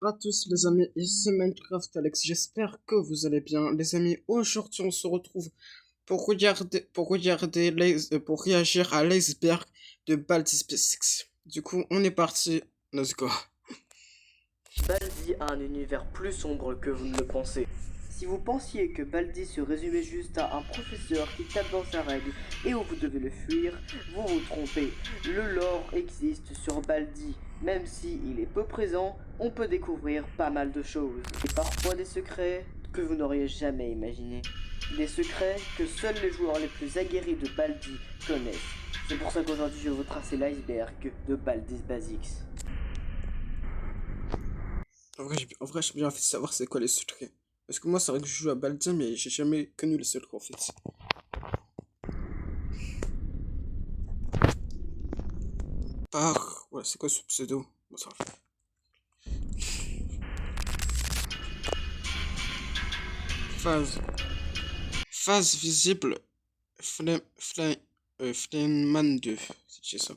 Bonjour à tous les amis, ici Minecraft Alex, j'espère que vous allez bien les amis. Aujourd'hui on se retrouve pour réagir à l'iceberg de Baldi SpaceX. Du coup on est parti, let's go. Baldi a un univers plus sombre que vous ne le pensez. Si vous pensiez que Baldi se résumait juste à un professeur qui tape dans sa règle et où vous devez le fuir, vous vous trompez. Le lore existe sur Baldi. Même s'il est peu présent, on peut découvrir pas mal de choses. Et parfois des secrets que vous n'auriez jamais imaginés. Des secrets que seuls les joueurs les plus aguerris de Baldi connaissent. C'est pour ça qu'aujourd'hui je vais vous tracer l'iceberg de Baldi's Basics. En vrai j'ai bien envie de savoir c'est quoi les secrets. Parce que moi c'est vrai que je joue à Baldi mais j'ai jamais connu les secrets en fait. Ouais, c'est quoi ce pseudo? Bon, ça va. Phase. Phase visible. Flameman 2. C'est ça.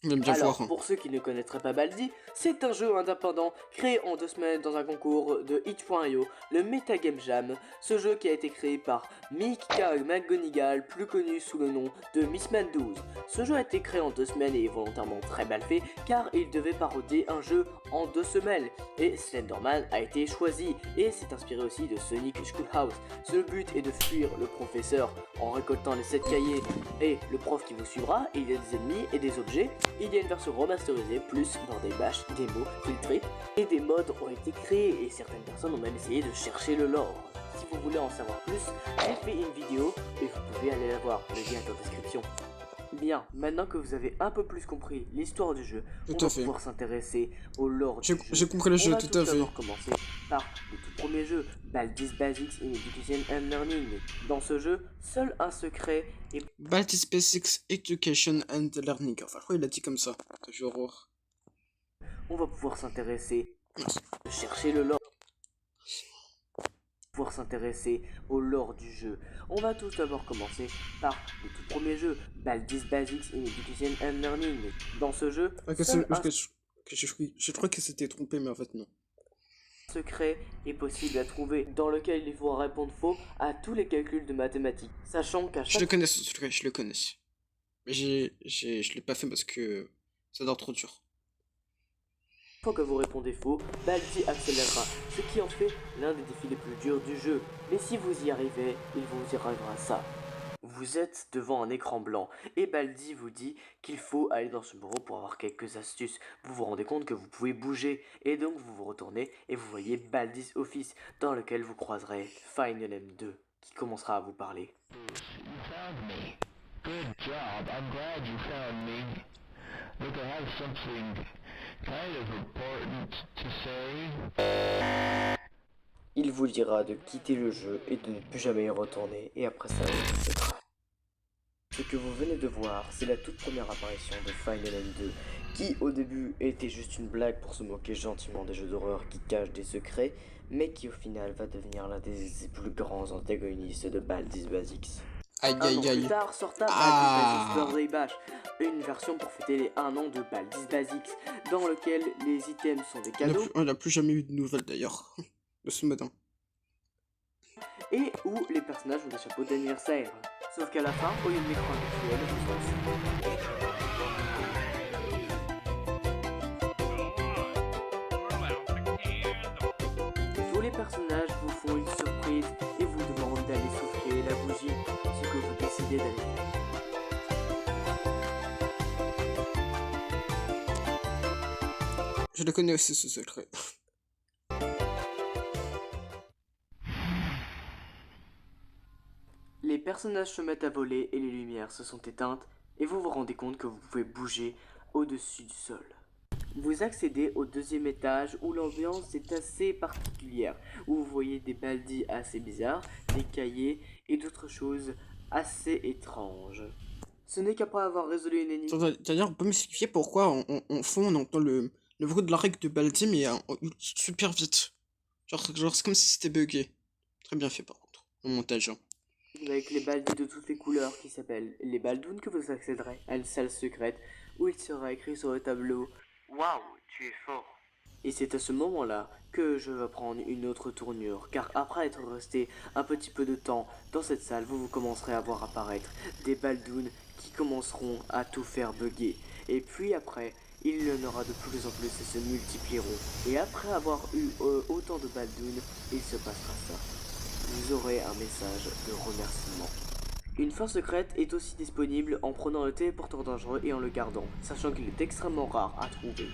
On aime bien voir, Alors, hein. pour ceux qui ne connaîtraient pas Baldi, c'est un jeu indépendant créé en 2 semaines dans un concours de Itch.io, le Metagame Jam. Ce jeu qui a été créé par Mika McGonigal, plus connu sous le nom de Missman 12. Ce jeu a été créé en 2 semaines et est volontairement très mal fait car il devait parodier un jeu en 2 semaines. Et Slenderman a été choisi et s'est inspiré aussi de Sonic Schoolhouse. Le but est de fuir le professeur en récoltant les 7 cahiers et le prof qui vous suivra. Il y a des ennemis et des objets. Il y a une version remasterisée, plus dans des bâches, démos, filtrés, et des mods ont été créés et certaines personnes ont même essayé de chercher le lore. Si vous voulez en savoir plus, j'ai fait une vidéo et vous pouvez aller la voir, le lien est en description. Bien, maintenant que vous avez un peu plus compris l'histoire du jeu, on Tout à va fait. pouvoir s'intéresser au lore du J'ai jeu. compris le On jeu, va tout tout à fait. d'abord commencer par le tout premier jeu, Baldi's Basics in Education and Learning. Dans ce jeu, seul un secret est... Balti SpaceX Education and Learning. Enfin, je crois qu'il a dit comme ça. Toujours. On va pouvoir s'intéresser, Merci. chercher le lore. Pour s'intéresser au lore du jeu. On va tout d'abord commencer par le tout premier jeu, Baldi's Basics in Education and Learning. Dans ce jeu, seul un Je crois que c'était trompé, mais en fait, non. secret est possible à trouver, dans lequel il faut répondre faux à tous les calculs de mathématiques, sachant qu'à Je le chaque connais, ce secret, je le connais. Mais je l'ai pas fait parce que ça a l'air trop dur. fois que vous répondez faux, Baldi accélérera, ce qui en fait l'un des défis les plus durs du jeu. Mais si vous y arrivez, il vous y arrivera ça. Vous êtes devant un écran blanc et Baldi vous dit qu'il faut aller dans ce bureau pour avoir quelques astuces. Vous vous rendez compte que vous pouvez bouger et donc vous vous retournez et vous voyez Baldi's Office dans lequel vous croiserez Final M2 qui commencera à vous parler. You found me. Good job. I'm glad you found me. Look, I have something kind of important to say. Il vous dira de quitter le jeu et de ne plus jamais y retourner et après ça, il vous cédera. Ce que vous venez de voir, c'est la toute première apparition de Final M2, qui au début était juste une blague pour se moquer gentiment des jeux d'horreur qui cachent des secrets, mais qui au final va devenir l'un des plus grands antagonistes de Baldi's Basics. Aïe, Un an aïe, plus aïe. tard sorta Baldi's Basics Ah. Birthday Bash, une version pour fêter les 1 an de Baldi's Basics, dans lequel les items sont des cadeaux On n'a plus jamais eu de nouvelles d'ailleurs. De ce matin. et où les personnages ont des chapeaux d'anniversaire. Sauf qu'à la fin, au lieu de l'écran virtuel, tous les personnages vous font une surprise et vous demandent d'aller souffler la bougie, ce que vous décidez d'aller faire. Je le connais aussi ce secret. Les personnages se mettent à voler et les lumières se sont éteintes et vous vous rendez compte que vous pouvez bouger au-dessus du sol. Vous accédez au deuxième étage où l'ambiance est assez particulière, où vous voyez des Baldi assez bizarres, des cahiers et d'autres choses assez étranges. Ce n'est qu'après avoir résolu une énigme. D'ailleurs, on peut m'expliquer pourquoi on entend le bruit de la règle de Baldi, mais super vite. Genre c'est comme si c'était bugué. Très bien fait par contre. Au montage, hein. Avec les Baldi de toutes les couleurs qui s'appellent les Baldoons que vous accéderez à une salle secrète où il sera écrit sur le tableau Waouh, Tu es fort. Et c'est à ce moment-là que je vais prendre une autre tournure, car après être resté un petit peu de temps dans cette salle, vous commencerez à voir apparaître des Baldoon qui commenceront à tout faire bugger. Et puis après, il y en aura de plus en plus et se multiplieront. Et après avoir eu autant de Baldoon, il se passera ça. Vous aurez un message de remerciement. Une fin secrète est aussi disponible en prenant le téléporteur dangereux et en le gardant, sachant qu'il est extrêmement rare à trouver.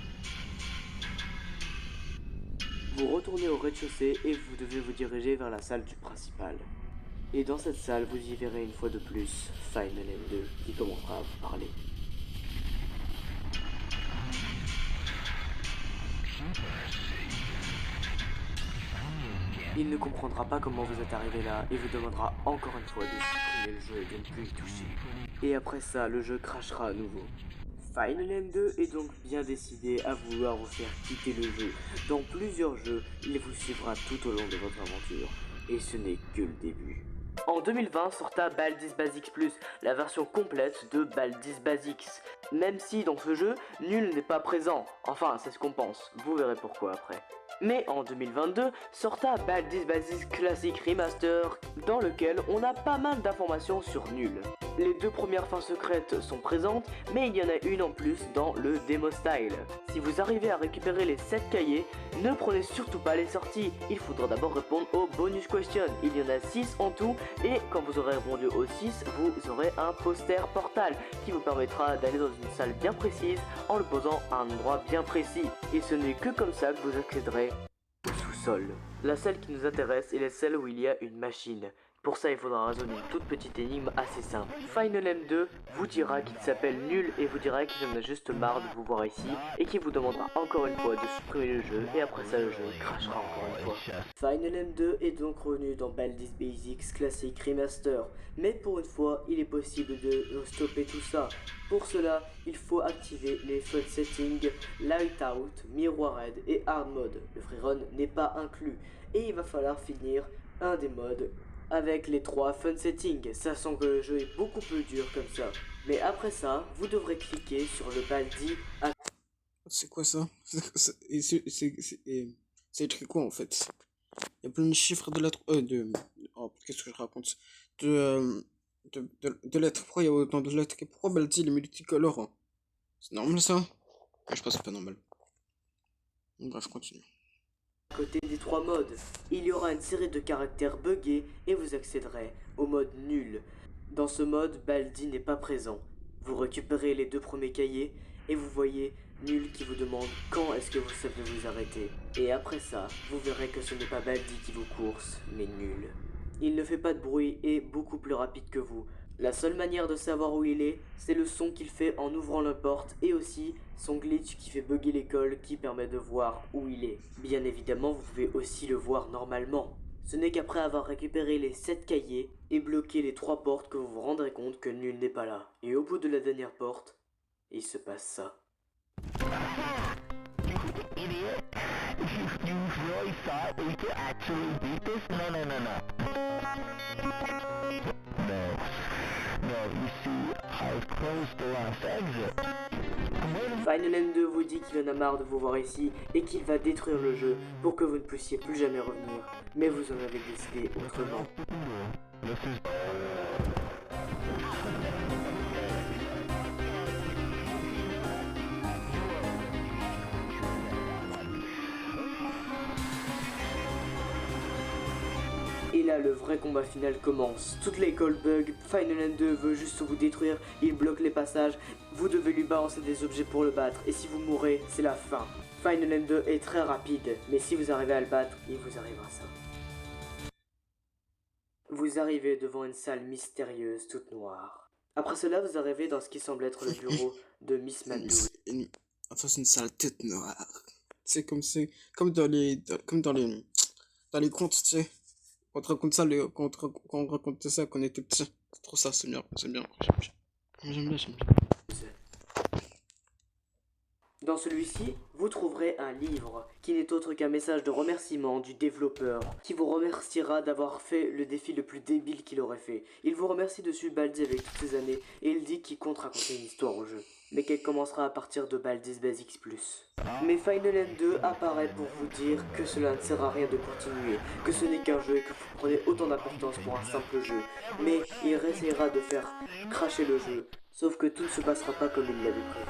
Vous retournez au rez-de-chaussée et vous devez vous diriger vers la salle du principal. Et dans cette salle, vous y verrez une fois de plus Final M2 qui commencera à vous parler. Il ne comprendra pas comment vous êtes arrivé là et vous demandera encore une fois de supprimer le jeu et de ne plus y toucher. Et après ça, le jeu crashera à nouveau. Final M2 est donc bien décidé à vouloir vous faire quitter le jeu. Dans plusieurs jeux, il vous suivra tout au long de votre aventure. Et ce n'est que le début. En 2020 sorta Baldi's Basics Plus, la version complète de Baldi's Basics. Même si dans ce jeu, nul n'est pas présent. Enfin, c'est ce qu'on pense. Vous verrez pourquoi après. Mais en 2022, sorta Baldi's Basics Classic Remaster, dans lequel on a pas mal d'informations sur Nul. Les deux premières fins secrètes sont présentes, mais il y en a une en plus dans le Demo Style. Si vous arrivez à récupérer les 7 cahiers, ne prenez surtout pas les sorties, il faudra d'abord répondre aux bonus questions. Il y en a 6 en tout, et quand vous aurez répondu aux 6, vous aurez un poster portal qui vous permettra d'aller dans une salle bien précise en le posant à un endroit bien précis. Et ce n'est que comme ça que vous accéderez au sous-sol. La salle qui nous intéresse est celle où il y a une machine. Pour ça, il faudra résoudre une toute petite énigme assez simple. Final M2 vous dira qu'il s'appelle Nul et vous dira qu'il en a juste marre de vous voir ici et qu'il vous demandera encore une fois de supprimer le jeu et après ça le jeu crashera encore une fois. Final M2 est donc revenu dans Baldi's Basics Classic Remaster, mais pour une fois, il est possible de stopper tout ça. Pour cela, il faut activer les fun settings Lightout, Mirrored et Hard Mode. Le freerun n'est pas inclus et il va falloir finir un des modes avec les 3 fun settings, sachant que le jeu est beaucoup plus dur comme ça. Mais après ça, vous devrez cliquer sur le Baldi. C'est quoi ça? C'est écrit quoi en fait? Il y a plein de chiffres de lettres. Oh, qu'est-ce que je raconte? De lettres. Pourquoi il y a autant de lettres? Et pourquoi Baldi il est multicolore? Hein? C'est normal ça? Je pense que c'est pas normal. Bref, continue. À côté des 3 modes, il y aura une série de caractères buggés et vous accéderez au mode nul. Dans ce mode, Baldi n'est pas présent. Vous récupérez les 2 premiers cahiers et vous voyez Nul qui vous demande quand est-ce que vous savez vous arrêter. Et après ça, vous verrez que ce n'est pas Baldi qui vous course, mais Nul. Il ne fait pas de bruit et beaucoup plus rapide que vous. La seule manière de savoir où il est, c'est le son qu'il fait en ouvrant la porte et aussi son glitch qui fait bugger l'école qui permet de voir où il est. Bien évidemment, vous pouvez aussi le voir normalement. Ce n'est qu'après avoir récupéré les 7 cahiers et bloqué les 3 portes que vous vous rendrez compte que Nul n'est pas là. Et au bout de la dernière porte, il se passe ça. Idiot! You really thought we could actually beat this? No. No, you see, I've closed the last exit. Final M2 vous dit qu'il en a marre de vous voir ici et qu'il va détruire le jeu pour que vous ne puissiez plus jamais revenir. Mais vous en avez décidé autrement. Et là, le vrai combat final commence. Toute l'école bug, Final M2 veut juste vous détruire, il bloque les passages, vous devez lui balancer des objets pour le battre, et si vous mourrez, c'est la fin. Final M2 est très rapide, mais si vous arrivez à le battre, il vous arrivera ça. Vous arrivez devant une salle mystérieuse, toute noire. Après cela, vous arrivez dans ce qui semble être le bureau de Miss Mandou. Enfin, c'est une sale tête noire. C'est comme dans les contes, tu sais. Quand on racontait ça quand on était petit. C'est trop ça, c'est bien. J'aime bien. Dans celui-ci, vous trouverez un livre qui n'est autre qu'un message de remerciement du développeur qui vous remerciera d'avoir fait le défi le plus débile qu'il aurait fait. Il vous remercie dessus Baldi avec toutes ces années et il dit qu'il compte raconter une histoire au jeu. mais qu'elle commencera à partir de Baldi's Basics Plus. Mais Final N2 apparaît pour vous dire que cela ne sert à rien de continuer, que ce n'est qu'un jeu et que vous prenez autant d'importance pour un simple jeu. Mais il essaiera de faire cracher le jeu, sauf que tout ne se passera pas comme il l'avait prévu.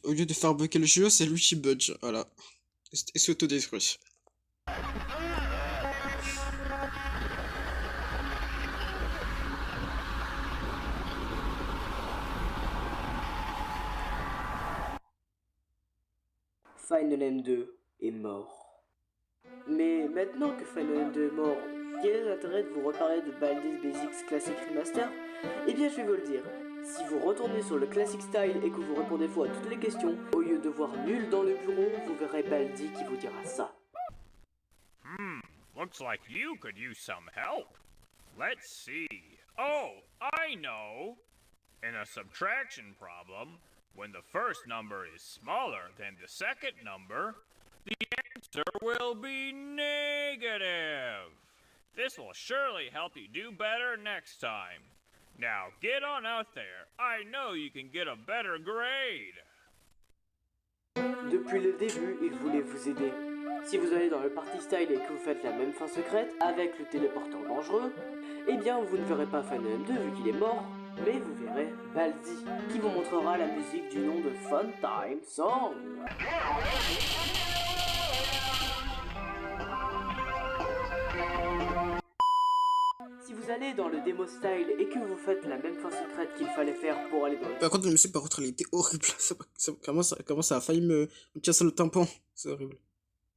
Au lieu de faire bugger le jeu, c'est lui qui bug, voilà. Et s'autodétruit. Final M2 est mort. Mais maintenant que Final M2 est mort, quel est l'intérêt de vous reparler de Baldi's Basics Classic Remaster? Eh bien je vais vous le dire. Si vous retournez sur le Classic Style et que vous répondez faux à toutes les questions, au lieu de voir nul dans le bureau, vous verrez Baldi qui vous dira ça. Looks like you could use some help. Let's see. Oh, I know. In a subtraction problem, when the first number is smaller than the second number, the answer will be negative. This will surely help you do better next time. Now get on out there. I know you can get a better grade. Depuis le début, il voulait vous aider. Si vous allez dans le Party Style et que vous faites la même fin secrète avec le téléporteur dangereux, eh bien vous ne verrez pas Final M2 vu qu'il est mort, mais vous verrez Baldi, qui vous montrera la musique du nom de Fun Time Song. Si vous allez dans le démo style et que vous faites la même fin secrète qu'il fallait faire pour aller dans le... Par contre, la musique, elle était horrible. Comment ça a failli me casser le tympan. C'est horrible.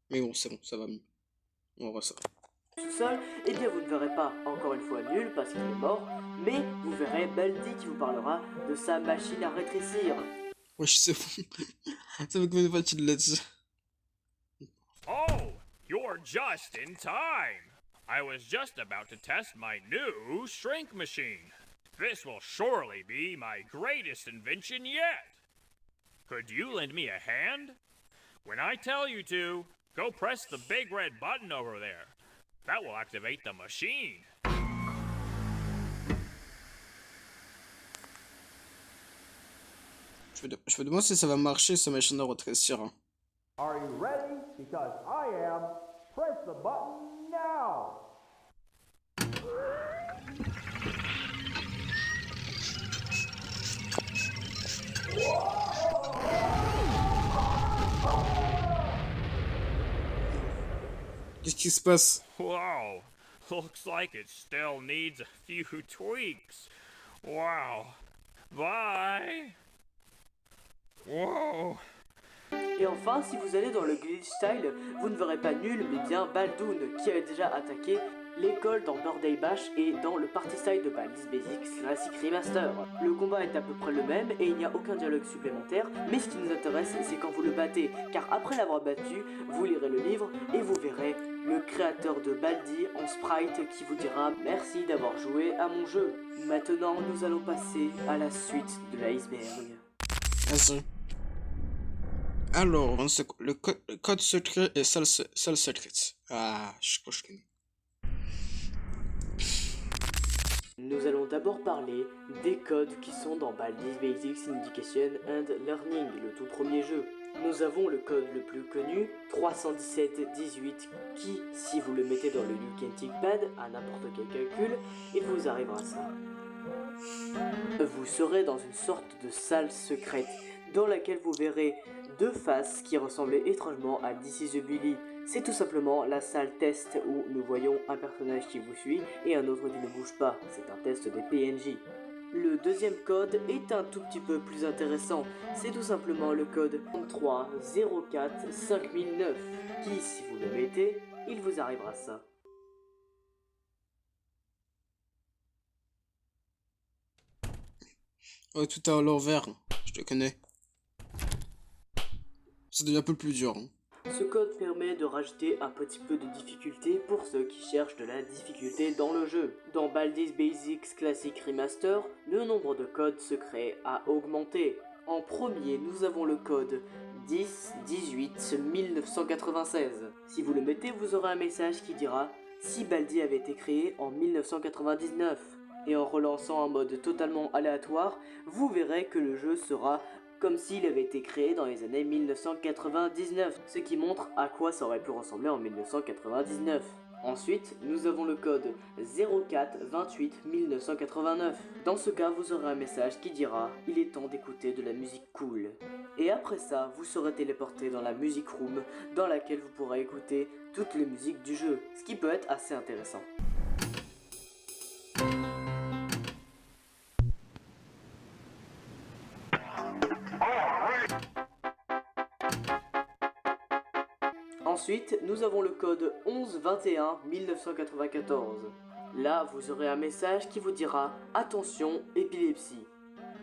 Mais bon, c'est bon, ça va mieux. On voit ça. Sous-sol, eh bien vous ne verrez pas, encore une fois nul parce qu'il est mort, mais vous verrez Baldi qui vous parlera de sa machine à rétrécir. Ouais, c'est bon. C'est avec mes fois qu'il l'a dit. Oh, you're just in time. I was just about to test my new shrink machine. This will surely be my greatest invention yet. Could you lend me a hand? When I tell you to, go press the big red button over there. That will activate the machine. Je me demande si ça va marcher, ce machine à rétrécir. Hein. Are you ready? Because I am. Press the button now. Qu'est-ce qui se passe? Whoa, looks like it still needs a few tweaks. Wow. Bye. Whoa. Et enfin, si vous allez dans le glitch style, vous ne verrez pas nul mais bien Baldoon qui a déjà attaqué l'école dans Birthday Bash et dans le party style de Baldi's Basics Classic Remaster. Le combat est à peu près le même et il n'y a aucun dialogue supplémentaire, mais ce qui nous intéresse c'est quand vous le battez, car après l'avoir battu, vous lirez le livre et vous verrez le créateur de Baldi en sprite qui vous dira merci d'avoir joué à mon jeu. Maintenant, nous allons passer à la suite de l'iceberg. Vas-y. Alors, le code secret et salle secrète. Ah, je crois que je connais. Nous allons d'abord parler des codes qui sont dans Baldi's Basics Indication and Learning, le tout premier jeu. Nous avons le code le plus connu, 31718, qui, si vous le mettez dans le Lukentic Pad à n'importe quel calcul, il vous arrivera ça. Vous serez dans une sorte de salle secrète, dans laquelle vous verrez deux faces qui ressemblaient étrangement à This is a Billy. C'est tout simplement la salle test où nous voyons un personnage qui vous suit et un autre qui ne bouge pas. C'est un test des PNJ. Le deuxième code est un tout petit peu plus intéressant. C'est tout simplement le code 33045009 qui, si vous le mettez, il vous arrivera ça. Ouais, tout à l'envers. Je te connais. Ça devient un peu plus dur. Hein. Ce code permet de rajouter un petit peu de difficulté pour ceux qui cherchent de la difficulté dans le jeu. Dans Baldi's Basics Classic Remaster, le nombre de codes secrets a augmenté. En premier, nous avons le code 10 18 1996. Si vous le mettez, vous aurez un message qui dira si Baldi avait été créé en 1999. Et en relançant un mode totalement aléatoire, vous verrez que le jeu sera comme s'il avait été créé dans les années 1999, ce qui montre à quoi ça aurait pu ressembler en 1999. Ensuite, nous avons le code 04 28 1989. Dans ce cas, vous aurez un message qui dira « Il est temps d'écouter de la musique cool ». Et après ça, vous serez téléporté dans la Music Room, dans laquelle vous pourrez écouter toutes les musiques du jeu, ce qui peut être assez intéressant. Ensuite, nous avons le code 11 21 1994. Là, vous aurez un message qui vous dira « Attention, épilepsie ».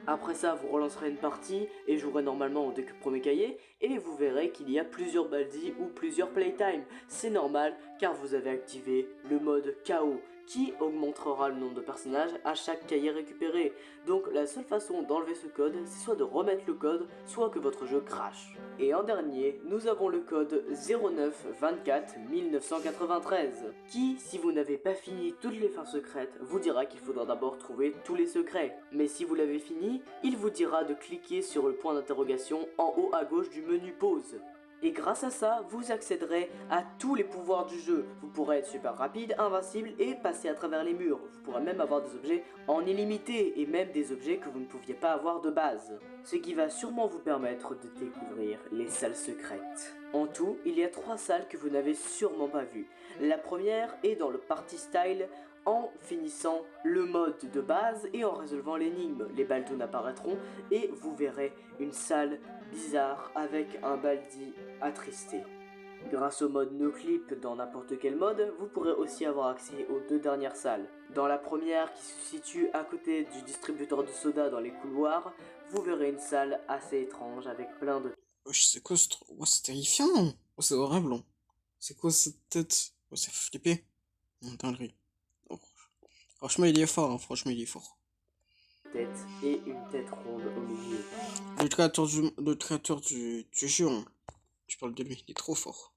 Après ça, vous relancerez une partie et jouerez normalement au premier cahier et vous verrez qu'il y a plusieurs Baldi ou plusieurs playtime. C'est normal car vous avez activé le mode KO qui augmentera le nombre de personnages à chaque cahier récupéré. Donc la seule façon d'enlever ce code, c'est soit de remettre le code, soit que votre jeu crache. Et en dernier, nous avons le code 09 24 1993 qui, si vous n'avez pas fini toutes les fins secrètes, vous dira qu'il faudra d'abord trouver tous les secrets. Mais si vous l'avez fini, il vous dira de cliquer sur le point d'interrogation en haut à gauche du menu pause. Et grâce à ça, vous accéderez à tous les pouvoirs du jeu. Vous pourrez être super rapide, invincible et passer à travers les murs. Vous pourrez même avoir des objets en illimité et même des objets que vous ne pouviez pas avoir de base. Ce qui va sûrement vous permettre de découvrir les salles secrètes. En tout, il y a 3 salles que vous n'avez sûrement pas vues. La première est dans le Party Style, en finissant le mode de base et en résolvant l'énigme. Les Baltoons apparaîtront et vous verrez une salle bizarre avec un Baldi attristé. Grâce au mode NoClip dans n'importe quel mode, vous pourrez aussi avoir accès aux 2 dernières salles. Dans la première qui se situe à côté du distributeur de soda dans les couloirs, vous verrez une salle assez étrange avec plein de... Wesh, c'est quoi ce truc? Ouais, c'est terrifiant. Oh, c'est horrible. C'est quoi cette tête? Oh, c'est flippé. Dinguerie. Oh. Franchement, il est fort. Hein. Franchement, il est fort. tête et une tête ronde au milieu. Le créateur du jeu, hein. Je parle de lui, il est trop fort.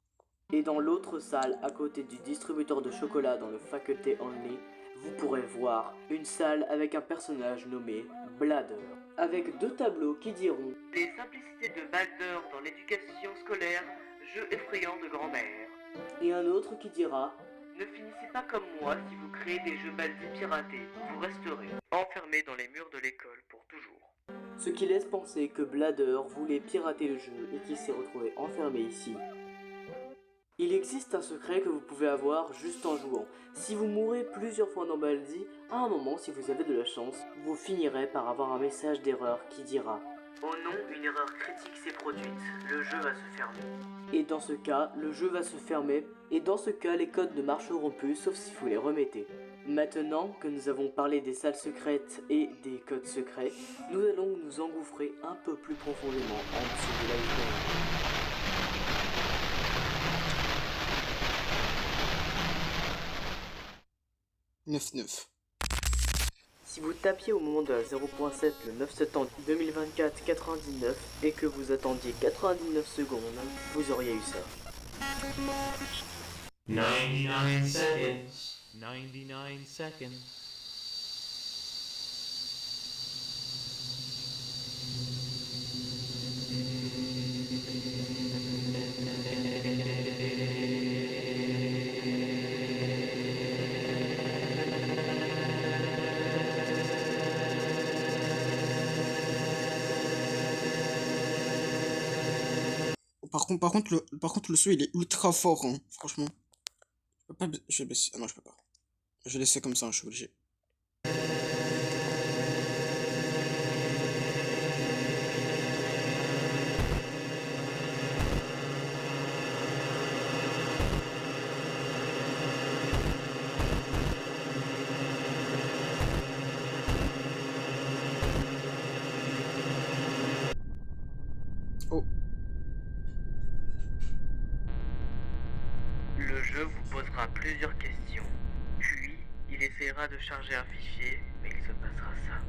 Et dans l'autre salle, à côté du distributeur de chocolat dans le Faculté Only, vous pourrez voir une salle avec un personnage nommé Bladder, avec 2 tableaux qui diront « Les simplicités de Bladder dans l'éducation scolaire, jeu effrayant de grand-mère ». Et un autre qui dira « Ne finissez pas comme moi si vous créez des jeux Baldi piratés, vous resterez enfermé dans les murs de l'école pour toujours ». Ce qui laisse penser que Bladder voulait pirater le jeu et qu'il s'est retrouvé enfermé ici. Il existe un secret que vous pouvez avoir juste en jouant. Si vous mourrez plusieurs fois dans Baldi, à un moment, si vous avez de la chance, vous finirez par avoir un message d'erreur qui dira « Oh non, une erreur critique s'est produite, le jeu va se fermer ». Et dans ce cas, le jeu va se fermer, et dans ce cas, les codes ne marcheront plus, sauf si vous les remettez. Maintenant que nous avons parlé des salles secrètes et des codes secrets, nous allons nous engouffrer un peu plus profondément en dessous de l'iceberg. Si vous tapiez au moment de la 0.7 le 9 septembre 2024 99 et que vous attendiez 99 secondes, vous auriez eu ça. 99 seconds. 99 seconds. Par contre, le son, il est ultra fort, hein, franchement. Je peux pas, je vais baisser. Ah non, je peux pas. Je vais laisser comme ça, hein, je suis obligé. Oh. Le jeu vous posera plusieurs questions, puis il essaiera de charger un fichier, mais il se passera ça.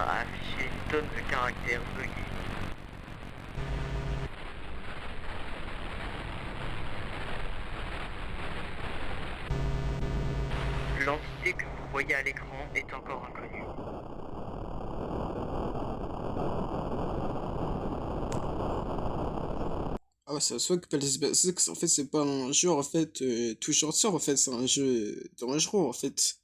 à afficher une tonne de caractères buggés. L'entité que vous voyez à l'écran est encore inconnue. Ah ouais, ça se voit que Baldi's Basics, en fait, c'est pas un jeu, en fait, tout gentil, en fait, c'est un jeu dangereux, en fait.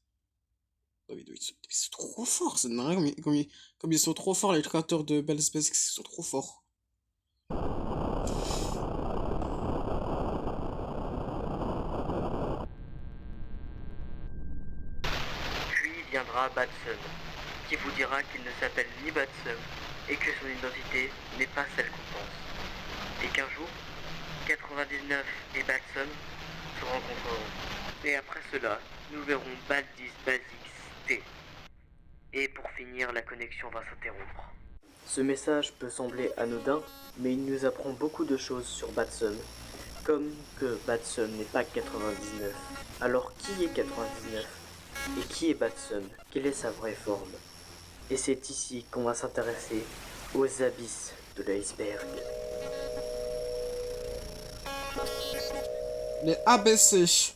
Ah oui, ils sont trop forts, c'est dingue, comme ils sont trop forts, les créateurs de Baldi's Basics, ils sont trop forts. Puis viendra Batsum, qui vous dira qu'il ne s'appelle ni Batsum et que son identité n'est pas celle qu'on pense. Et qu'un jour, 99 et Batsum se rencontreront. Et après cela, nous verrons Baldi's Basics T. Et pour finir, la connexion va s'interrompre. Ce message peut sembler anodin, mais il nous apprend beaucoup de choses sur Batsum. Comme que Batsum n'est pas 99. Alors qui est 99 ? Et qui est Batsum ? Quelle est sa vraie forme ? Et c'est ici qu'on va s'intéresser aux abysses de l'iceberg. Les ABC.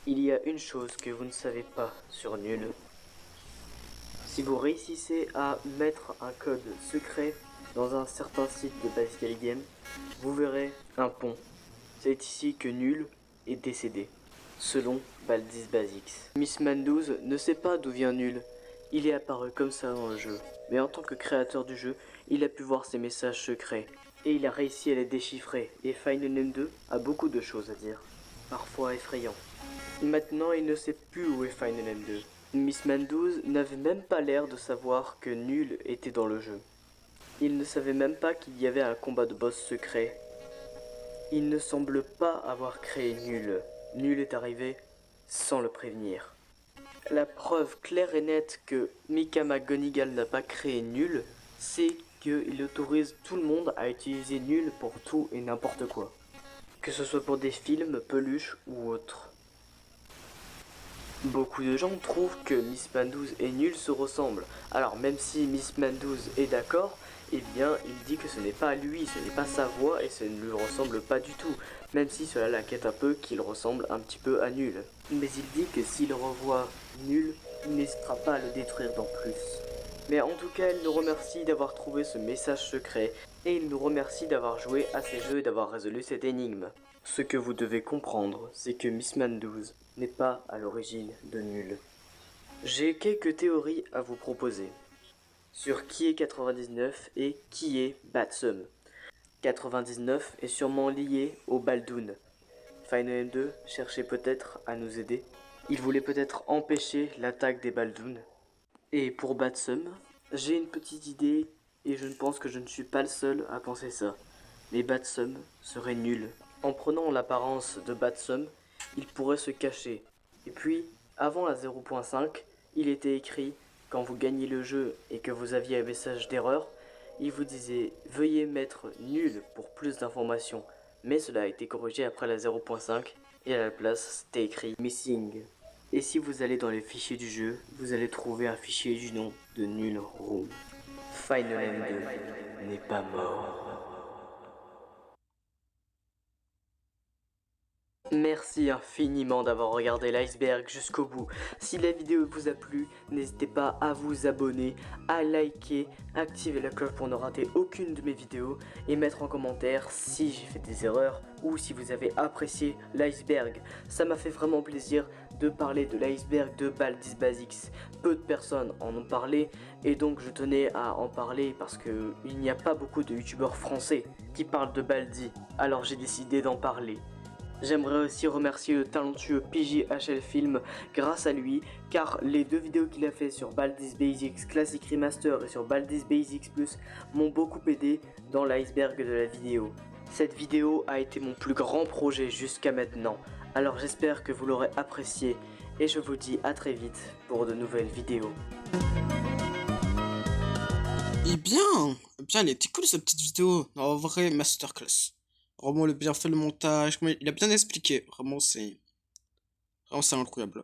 Il y a une chose que vous ne savez pas sur Nul. Si vous réussissez à mettre un code secret dans un certain site de Basical Game, vous verrez un pont. C'est ici que Nul est décédé, selon Baldi's Basics. Miss Mandouz ne sait pas d'où vient Nul. Il est apparu comme ça dans le jeu, mais en tant que créateur du jeu, il a pu voir ses messages secrets. Et il a réussi à les déchiffrer, et Final M2 a beaucoup de choses à dire, parfois effrayants. Maintenant, il ne sait plus où est Final M2. Miss Mandouz n'avait même pas l'air de savoir que Nul était dans le jeu. Il ne savait même pas qu'il y avait un combat de boss secret. Il ne semble pas avoir créé Nul. Nul est arrivé sans le prévenir. La preuve claire et nette que Mika McGonigal n'a pas créé Nul, c'est qu'il autorise tout le monde à utiliser Nul pour tout et n'importe quoi. Que ce soit pour des films, peluches ou autres. Beaucoup de gens trouvent que Miss Mandouz et Nul se ressemblent. Alors même si Miss Mandouz est d'accord, eh bien il dit que ce n'est pas lui, ce n'est pas sa voix et ce ne lui ressemble pas du tout. Même si cela l'inquiète un peu qu'il ressemble un petit peu à Nul. Mais il dit que s'il revoit Nul, il n'hésitera pas à le détruire d'en plus. Mais en tout cas, il nous remercie d'avoir trouvé ce message secret et il nous remercie d'avoir joué à ces jeux et d'avoir résolu cette énigme. Ce que vous devez comprendre, c'est que Miss Mandouz n'est pas à l'origine de Nul. J'ai quelques théories à vous proposer sur qui est 99 et qui est Batsum. 99 est sûrement lié au Baldoon. Final M2 cherchait peut-être à nous aider. Il voulait peut-être empêcher l'attaque des Baldoon. Et pour Batsum, j'ai une petite idée et je ne pense que je ne suis pas le seul à penser ça. Mais Batsum serait nul. En prenant l'apparence de Batsum, il pourrait se cacher. Et puis, avant la 0.5, il était écrit, quand vous gagnez le jeu et que vous aviez un message d'erreur, il vous disait « Veuillez mettre nul pour plus d'informations ». Mais cela a été corrigé après la 0.5 et à la place, c'était écrit « Missing ». Et si vous allez dans les fichiers du jeu, vous allez trouver un fichier du nom de Nul Room. Final M2 n'est pas mort. Merci infiniment d'avoir regardé l'iceberg jusqu'au bout. Si la vidéo vous a plu, n'hésitez pas à vous abonner, à liker, activer la cloche pour ne rater aucune de mes vidéos et mettre en commentaire si j'ai fait des erreurs ou si vous avez apprécié l'iceberg. Ça m'a fait vraiment plaisir de parler de l'iceberg de Baldi's Basics. Peu de personnes en ont parlé et donc je tenais à en parler parce que il n'y a pas beaucoup de youtubeurs français qui parlent de Baldi, alors j'ai décidé d'en parler. J'aimerais aussi remercier le talentueux PJHL Film grâce à lui, car les deux vidéos qu'il a fait sur Baldi's Basics Classic Remaster et sur Baldi's Basics Plus m'ont beaucoup aidé dans l'iceberg de la vidéo. Cette vidéo a été mon plus grand projet jusqu'à maintenant, alors j'espère que vous l'aurez apprécié et je vous dis à très vite pour de nouvelles vidéos. Eh bien, elle était cool cette petite vidéo, en vrai masterclass. Vraiment, il a bien fait le montage, il a bien expliqué. Vraiment, c'est incroyable.